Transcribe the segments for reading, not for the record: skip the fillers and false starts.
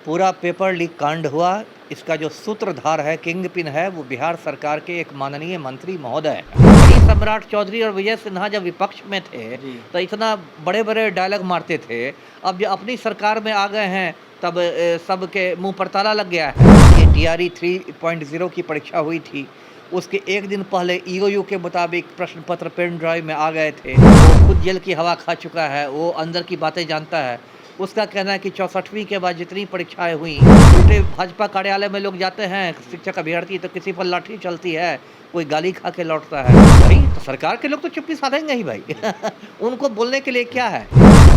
पूरा paper leak कांड हुआ। इसका जो सूत्रधार है, किंग पिन है, वो बिहार सरकार के एक माननीय मंत्री महोदय हैं। वही सम्राट चौधरी और विजय सिन्हा जब विपक्ष में थे जी। तो इतना बड़े बड़े डायलॉग मारते थे। अब जब अपनी सरकार में आ गए हैं तब सबके मुंह पर ताला लग गया है। ये TRE 3.0 की परीक्षा हुई थी, उसके एक दिन पहले EOU के मुताबिक प्रश्न पत्र पेन ड्राइव में आ गए थे। वो खुद जेल की हवा खा चुका है, वो अंदर की बातें जानता है। उसका कहना है कि 64वीं के बाद जितनी परीक्षाएँ हुई, उल्टे भाजपा कार्यालय में लोग जाते हैं, शिक्षक अभ्यर्थी, तो किसी पर लाठी चलती है, कोई गाली खा के लौटता है। वही तो सरकार के लोग तो चुप्पी साधेंगे ही भाई। उनको बोलने के लिए क्या है?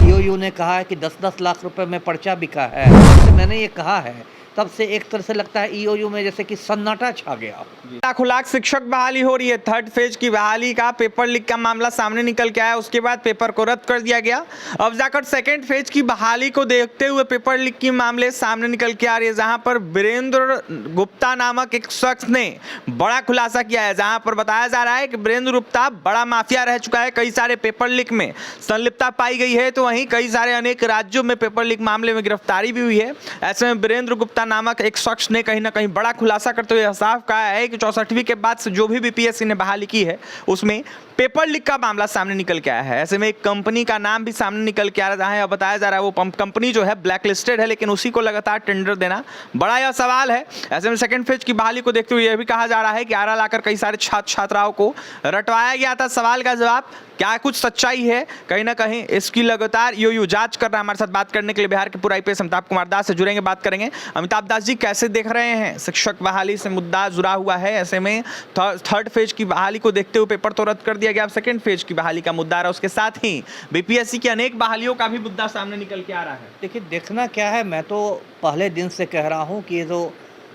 EOU ने कहा है कि 10-10 लाख रुपए में पर्चा बिका है। जब से मैंने ये कहा है, तब से एक तरह से लगता है EOU में जैसे कि सन्नाटा छा गया। लाखों लाख शिक्षक बहाली हो रही है। थर्ड फेज की बहाली का पेपर लीक का मामला सामने निकल के आया, उसके बाद पेपर को रद्द कर दिया गया। अब जाकर सेकेंड फेज की बहाली को देखते हुए पेपर लीक की मामले सामने निकल के आ रही है, जहां पर वीरेंद्र गुप्ता नामक एक शख्स ने बड़ा खुलासा किया है। जहां पर बताया जा रहा है कि वीरेंद्र गुप्ता बड़ा माफिया रह चुका है, कई सारे पेपर लीक में संलिप्तता पाई गई है, तो वहीं कई सारे अनेक राज्यों में पेपर लीक मामले में गिरफ्तारी भी हुई है। ऐसे में वीरेंद्र गुप्ता नामक एक शख्स ने कहीं ना कहीं बड़ा खुलासा करते हुए साफ कहा है कि 64वीं के बाद से जो भी BPSC ने बहाली की है उसमें पेपर लीक का मामला सामने निकल के आया है। ऐसे में एक कंपनी का नाम भी सामने निकल के आ रहा है। अब बताया जा रहा है वो कंपनी जो है ब्लैक लिस्टेड है, लेकिन उसी को लगातार टेंडर देना बड़ा यह सवाल है। ऐसे में सेकंड फेज की बहाली को देखते हुए यह भी कहा जा रहा है कि आरा लाकर कई सारे छात्र छात्राओं को रटवाया गया था। सवाल का जवाब क्या कुछ सच्चाई है, कहीं ना कहीं इसकी लगातार EOU जांच कर रहा है। हमारे साथ बात करने के लिए बिहार के पूर्व IPS अमिताभ कुमार दास से जुड़ेंगे, बात करेंगे। अमिताभ दास जी, कैसे देख रहे हैं? शिक्षक बहाली से मुद्दा जुड़ा हुआ है, ऐसे में थर्ड फेज की बहाली को देखते हुए पेपर तो रद्द कर दिया गया, अब सेकेंड फेज की बहाली का मुद्दा आ रहा है, उसके साथ ही BPSC की अनेक बहालियों का भी मुद्दा सामने निकल के आ रहा है। देखिए, देखना क्या है, मैं तो पहले दिन से कह रहा हूँ कि ये जो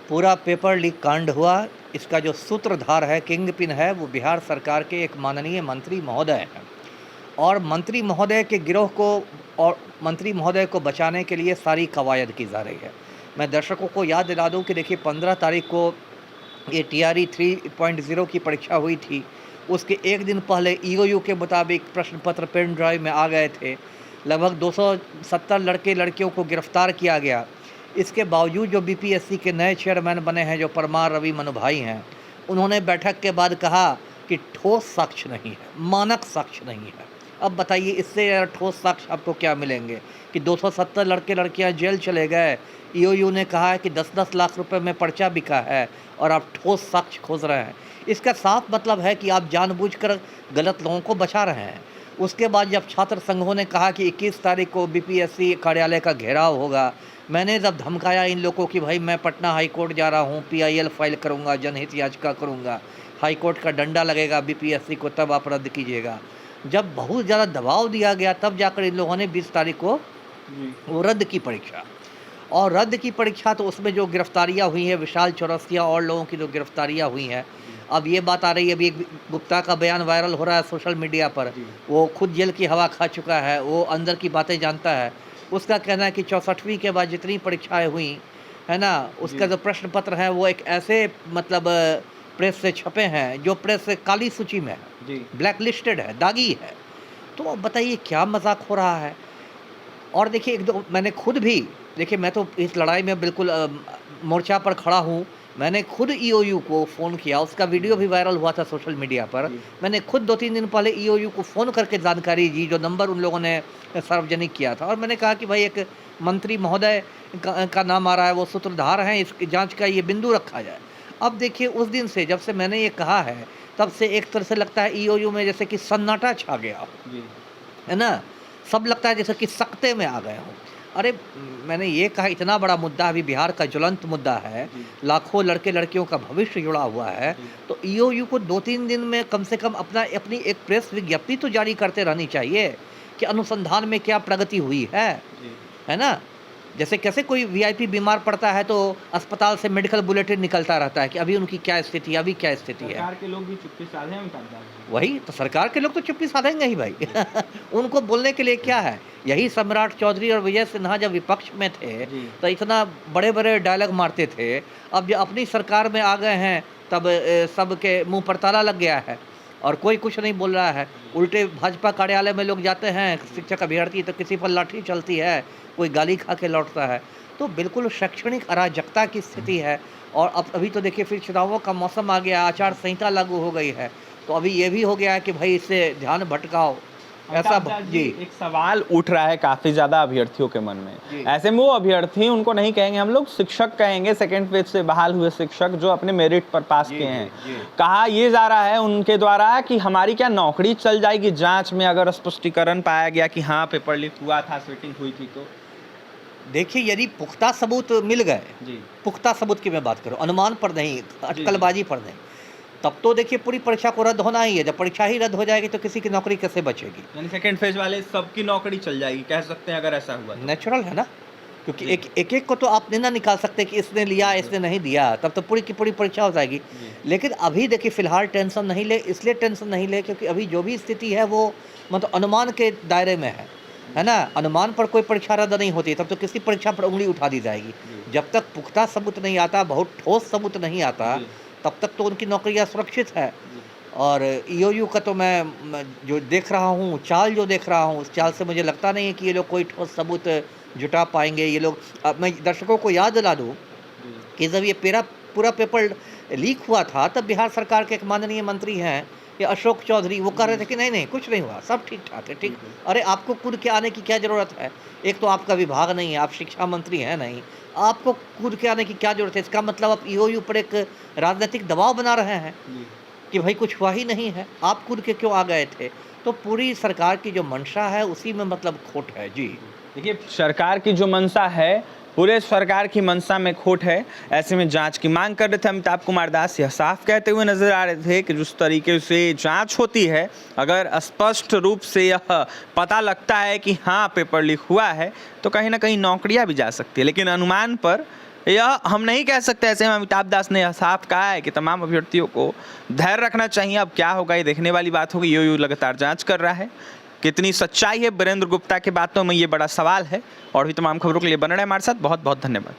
पूरा पेपर लीक कांड हुआ, इसका जो सूत्रधार है, किंग पिन है, वो बिहार सरकार के एक माननीय मंत्री महोदय हैं। और मंत्री महोदय के गिरोह को और मंत्री महोदय को बचाने के लिए सारी कवायद की जा रही है। मैं दर्शकों को याद दिला दूं कि देखिए, 15 तारीख को ये TRE 3.0 की परीक्षा हुई थी, उसके एक दिन पहले EOU के मुताबिक प्रश्न पत्र पेन ड्राइव में आ गए थे। लगभग 270 लड़के लड़कियों को गिरफ्तार किया गया। इसके बावजूद जो BPSC के नए चेयरमैन बने हैं, जो परमार रवि मनु भाई हैं, उन्होंने बैठक के बाद कहा कि ठोस साक्ष्य नहीं है, मानक साक्ष्य नहीं है। अब बताइए, इससे ठोस साक्ष्य आपको क्या मिलेंगे कि 270 लड़के लड़कियां जेल चले गए, EOU ने कहा है कि 10-10 लाख रुपए में पर्चा बिका है, और आप ठोस साक्ष्य खोज रहे हैं। इसका साफ मतलब है कि आप जानबूझकर गलत लोगों को बचा रहे हैं। उसके बाद जब छात्र संघों ने कहा कि 21 तारीख को BPSC कार्यालय का घेराव होगा, मैंने जब धमकाया इन लोगों की भाई मैं पटना हाई कोर्ट जा रहा हूँ, PIL फाइल करूँगा, जनहित याचिका करूँगा, हाई कोर्ट का डंडा लगेगा BPSC को, तब आप रद्द कीजिएगा। जब बहुत ज़्यादा दबाव दिया गया, तब जाकर इन लोगों ने 20 तारीख को वो रद्द की परीक्षा। और रद्द की परीक्षा, तो उसमें जो गिरफ्तारियां हुई हैं, विशाल चौरसिया और लोगों की जो गिरफ्तारियां हुई हैं, अब ये बात आ रही है, अभी एक गुप्ता का बयान वायरल हो रहा है सोशल मीडिया पर। वो खुद जेल की हवा खा चुका है, वो अंदर की बातें जानता है। उसका कहना है कि 64वीं के बाद जितनी परीक्षाएँ हुई है ना, उसका जो प्रश्न पत्र है वो एक ऐसे मतलब प्रेस से छपे हैं जो प्रेस से काली सूची में है, ब्लैक लिस्टेड है, दागी है। तो अब बताइए क्या मजाक हो रहा है। और देखिए, एक दो मैंने खुद भी, देखिए मैं तो इस लड़ाई में बिल्कुल मोर्चा पर खड़ा हूँ। मैंने खुद EOU को फ़ोन किया, उसका वीडियो भी वायरल हुआ था सोशल मीडिया पर। मैंने खुद 2-3 दिन पहले EOU को फ़ोन करके जानकारी दी, जो नंबर उन लोगों ने सार्वजनिक किया था, और मैंने कहा कि भाई एक मंत्री महोदय का नाम आ रहा है, वो सूत्रधार हैं, इसकी जाँच का ये बिंदु रखा जाए। अब देखिए, उस दिन से जब से मैंने ये कहा है, तब से एक तरह से लगता है EOU में जैसे कि सन्नाटा छा गया, है ना? सब लगता है जैसे कि सकते में आ गए हों। अरे, मैंने ये कहा, इतना बड़ा मुद्दा अभी बिहार का ज्वलंत मुद्दा है, लाखों लड़के लड़कियों का भविष्य जुड़ा हुआ है, तो EOU को 2-3 दिन में कम से कम अपनी एक प्रेस विज्ञप्ति तो जारी करते रहनी चाहिए कि अनुसंधान में क्या प्रगति हुई है ना? जैसे कैसे कोई VIP बीमार पड़ता है तो अस्पताल से मेडिकल बुलेटिन निकलता रहता है कि अभी उनकी क्या स्थिति है, अभी क्या स्थिति है। सरकार के लोग भी चुप्पी साधे हैं अमिताभ दास जी। वही तो सरकार के लोग तो चुप्पी साधेंगे ही भाई। उनको बोलने के लिए क्या है? यही सम्राट चौधरी और विजय सिन्हा जब विपक्ष में थे तो इतना बड़े बड़े डायलॉग मारते थे। अब जब अपनी सरकार में आ गए हैं तब सबके मुंह पर ताला लग गया है और कोई कुछ नहीं बोल रहा है। उल्टे भाजपा कार्यालय में लोग जाते हैं, शिक्षक अभ्यर्थी, तो किसी पर लाठी चलती है, कोई गाली खा के लौटता है। तो बिल्कुल शैक्षणिक अराजकता की स्थिति है। और अब अभी तो देखिए फिर चुनावों का मौसम आ गया, आचार संहिता लागू हो गई है, तो अभी ये भी हो गया है कि भाई इससे ध्यान भटकाओ, ऐसा जी। एक सवाल उठ रहा है काफी ज्यादा अभ्यर्थियों के मन जी। में। ऐसे में वो अभ्यर्थी, उनको नहीं कहेंगे हम लोग, शिक्षक कहेंगे, सेकंड फेज से बहाल हुए शिक्षक जो अपने मेरिट पर पास किए हैं, कहा ये जा रहा है उनके द्वारा कि हमारी क्या नौकरी चल जाएगी जांच में अगर स्पष्टीकरण पाया गया कि हाँ पेपर लीक हुआ था, सीटिंग हुई थी तो? देखिए यदि पुख्ता सबूत मिल गए, जी पुख्ता सबूत की मैं बात करूं, अनुमान पर नहीं, अटकलबाजी पर नहीं, तब तो देखिए पूरी परीक्षा को रद्द होना ही है। जब परीक्षा ही रद्द हो जाएगी तो किसी की नौकरी कैसे बचेगी? यानी सेकंड फेज वाले सबकी नौकरी चल जाएगी, कह सकते हैं अगर ऐसा हुआ तो। नेचुरल है ना, क्योंकि एक को तो आप नहीं ना निकाल सकते कि इसने लिया इसने नहीं दिया, तब तो पूरी की पूरी परीक्षा हो जाएगी। लेकिन अभी देखिए फिलहाल टेंशन नहीं ले, इसलिए टेंशन नहीं ले क्योंकि अभी जो भी स्थिति है वो मतलब अनुमान के दायरे में है ना। अनुमान पर कोई परीक्षा रद्द नहीं होती, तब तो किसी परीक्षा पर उंगली उठा दी जाएगी। जब तक पुख्ता सबूत नहीं आता, बहुत ठोस सबूत नहीं आता, तब तक तो उनकी नौकरियां सुरक्षित है। और ईओयू का तो मैं जो देख रहा हूँ, चाल जो देख रहा हूँ, उस चाल से मुझे लगता नहीं है कि ये लोग कोई ठोस सबूत जुटा पाएंगे। ये लोग, अब मैं दर्शकों को याद दिला दूँ कि जब ये पूरा पेपर लीक हुआ था, तब बिहार सरकार के एक माननीय मंत्री हैं, ये अशोक चौधरी, वो कह रहे थे कि नहीं कुछ नहीं हुआ, सब ठीक ठाक है। ठीक, अरे आपको कूद के आने की क्या ज़रूरत है? एक तो आपका विभाग नहीं है, आप शिक्षा मंत्री हैं नहीं, आपको कूद के आने की क्या ज़रूरत है? इसका मतलब आप ईओयू पर एक राजनीतिक दबाव बना रहे हैं कि भाई कुछ हुआ ही नहीं है, आप कूद के क्यों आ गए थे? तो पूरी सरकार की जो मंशा है उसी में मतलब खोट है। जी देखिए, सरकार की जो मंशा है, पूरे सरकार की मंशा में खोट है। ऐसे में जांच की मांग कर रहे थे अमिताभ कुमार दास। यह साफ कहते हुए नजर आ रहे थे कि जिस तरीके से जांच होती है, अगर स्पष्ट रूप से यह पता लगता है कि हाँ पेपर लीक हुआ है, तो कहीं ना कहीं नौकरियां भी जा सकती है। लेकिन अनुमान पर यह हम नहीं कह सकते। ऐसे में अमिताभ दास ने यह साफ कहा है कि तमाम अभ्यर्थियों को धैर्य रखना चाहिए। अब क्या होगा ये देखने वाली बात होगी। ईओयू लगातार जांच कर रहा है, कितनी सच्चाई है वीरेंद्र गुप्ता की बातों में, ये बड़ा सवाल है। और भी तमाम खबरों के लिए बने रहे हमारे साथ। बहुत बहुत धन्यवाद।